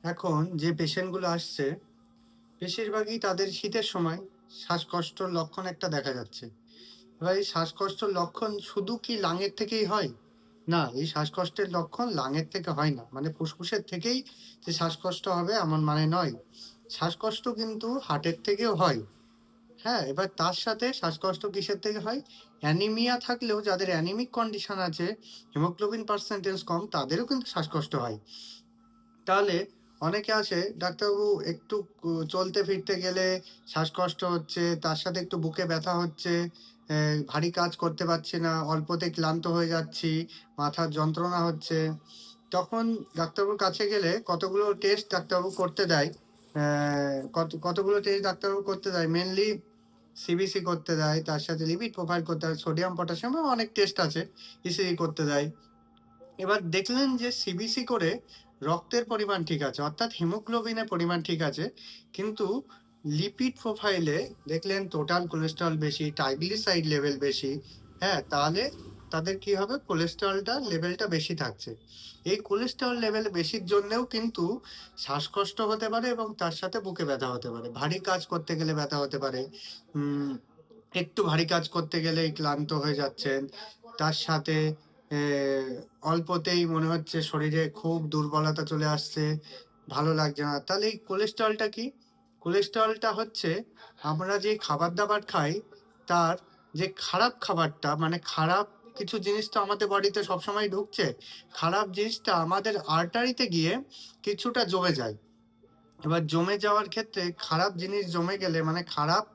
এখন যে পেশেন্টগুলো আসছে, বেশিরভাগই তাদের শীতের সময় শ্বাসকষ্টর লক্ষণ একটা দেখা যাচ্ছে। এবার এই শ্বাসকষ্টর লক্ষণ শুধু কি লাঙের থেকেই হয়? না, এই শ্বাসকষ্টের লক্ষণ লাঙের থেকে হয় না। মানে ফুসফুসের থেকেই যে শ্বাসকষ্ট হবে এমন মানে নয়। শ্বাসকষ্ট কিন্তু হার্টের থেকেও হয়। হ্যাঁ? এবার তার সাথে শ্বাসকষ্ট কিসের থেকে হয়? অ্যানিমিয়া থাকলেও যাদের অ্যানিমিক কন্ডিশন আছে, হিমোগ্লোবিন পার্সেন্টেজ কম তাদেরও কিন্তু শ্বাসকষ্ট হয়। তাহলে অনেকে আসে, "ডাক্তারবাবু একটু চলতে ফিরতে গেলে শ্বাসকষ্ট হচ্ছে, তার সাথে একটু বুকে ব্যথা হচ্ছে, ভারী কাজ করতে পারছি না, অল্পতেই ক্লান্ত হয়ে যাচ্ছি, মাথার যন্ত্রণা হচ্ছে।" তখন ডাক্তারবাবুর কাছে গেলে কতগুলো টেস্ট ডাক্তারবাবু করতে দেয়। কতগুলো টেস্ট ডাক্তারবাবু করতে দেয়। মেইনলি সিবিসি করতে দেয়, তার সাথে লিপিড প্রোফাইল করতে হয়, সোডিয়াম, পটাশিয়াম অনেক টেস্ট আছে। ইসিজি করতে দেয়। এবার দেখলেন যে সিবিসি করে রক্তের পরিমাণ ঠিক আছে, অর্থাৎ হিমোগ্লোবিনের পরিমাণ ঠিক আছে। কিন্তু লিপিড প্রোফাইলে দেখলেন টোটাল কোলেস্টেরল বেশি, ট্রাইগ্লিসারাইড লেভেল বেশি। হ্যাঁ? তাহলে তাদের কি হবে? কোলেস্টেরলটা লেভেলটা বেশি থাকছে। এই কোলেস্টেরল লেভেল বেশির জন্যেও কিন্তু শ্বাসকষ্ট হতে পারে এবং তার সাথে বুকে ব্যথা হতে পারে। ভারী কাজ করতে গেলে ব্যথা হতে পারে। উম একটু ভারী কাজ করতে গেলেই ক্লান্ত হয়ে যাচ্ছেন। তার সাথে এ অল্পতেই মনে হচ্ছে শরীরে খুব দুর্বলতা চলে আসছে, ভালো লাগছে না। তাহলে এই কোলেস্টেরলটা কি? কোলেস্টেরলটা হচ্ছে আমরা যে খাবার-দাবার খাই, তার যে খারাপ খাবারটা মানে খারাপ কিছু জিনিস তো আমাদের বডিতে সবসময় ঢুকছে। খারাপ জিনিসটা আমাদের আর্টারিতে গিয়ে কিছুটা জমে যায়। এবার জমে যাওয়ার ক্ষেত্রে খারাপ জিনিস জমে গেলে মানে খারাপ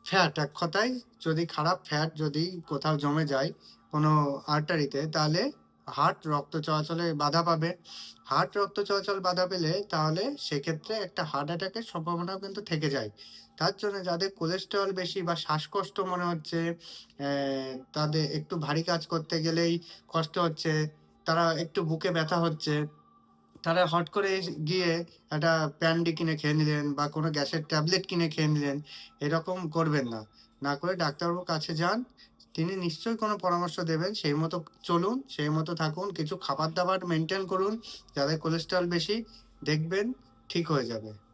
ফ্যাট, এক কথায় যদি খারাপ ফ্যাট যদি কোথাও জমে যায় কোনো আর্টারিতে, তাহলে হার্ট রক্ত চলাচলে বাধা পাবে। হার্ট রক্ত চলাচল বাধা পেলে তাহলে সেক্ষেত্রে একটা হার্ট অ্যাটাকের সম্ভাবনাও কিন্তু থেকে যায়। তার জন্য যাদের কোলেস্টেরল বেশি বা শ্বাসকষ্ট মনে হচ্ছে, তাদের একটু ভারী কাজ করতে গেলেই কষ্ট হচ্ছে, তারা একটু বুকে ব্যথা হচ্ছে, তারা হট করে গিয়ে একটা প্যান্ডি কিনে খেয়ে নিলেন বা কোনো গ্যাসের ট্যাবলেট কিনে খেয়ে নিলেন। এরকম করবেন না। না করে ডাক্তারবাবুর কাছে যান। তিনি নিশ্চয়ই কোনো পরামর্শ দেবেন। সেই মতো চলুন, সেই মতো থাকুন। কিছু খাবার-দাবার মেইনটেইন করুন। যাদের কোলেস্টেরল বেশি, দেখবেন ঠিক হয়ে যাবে।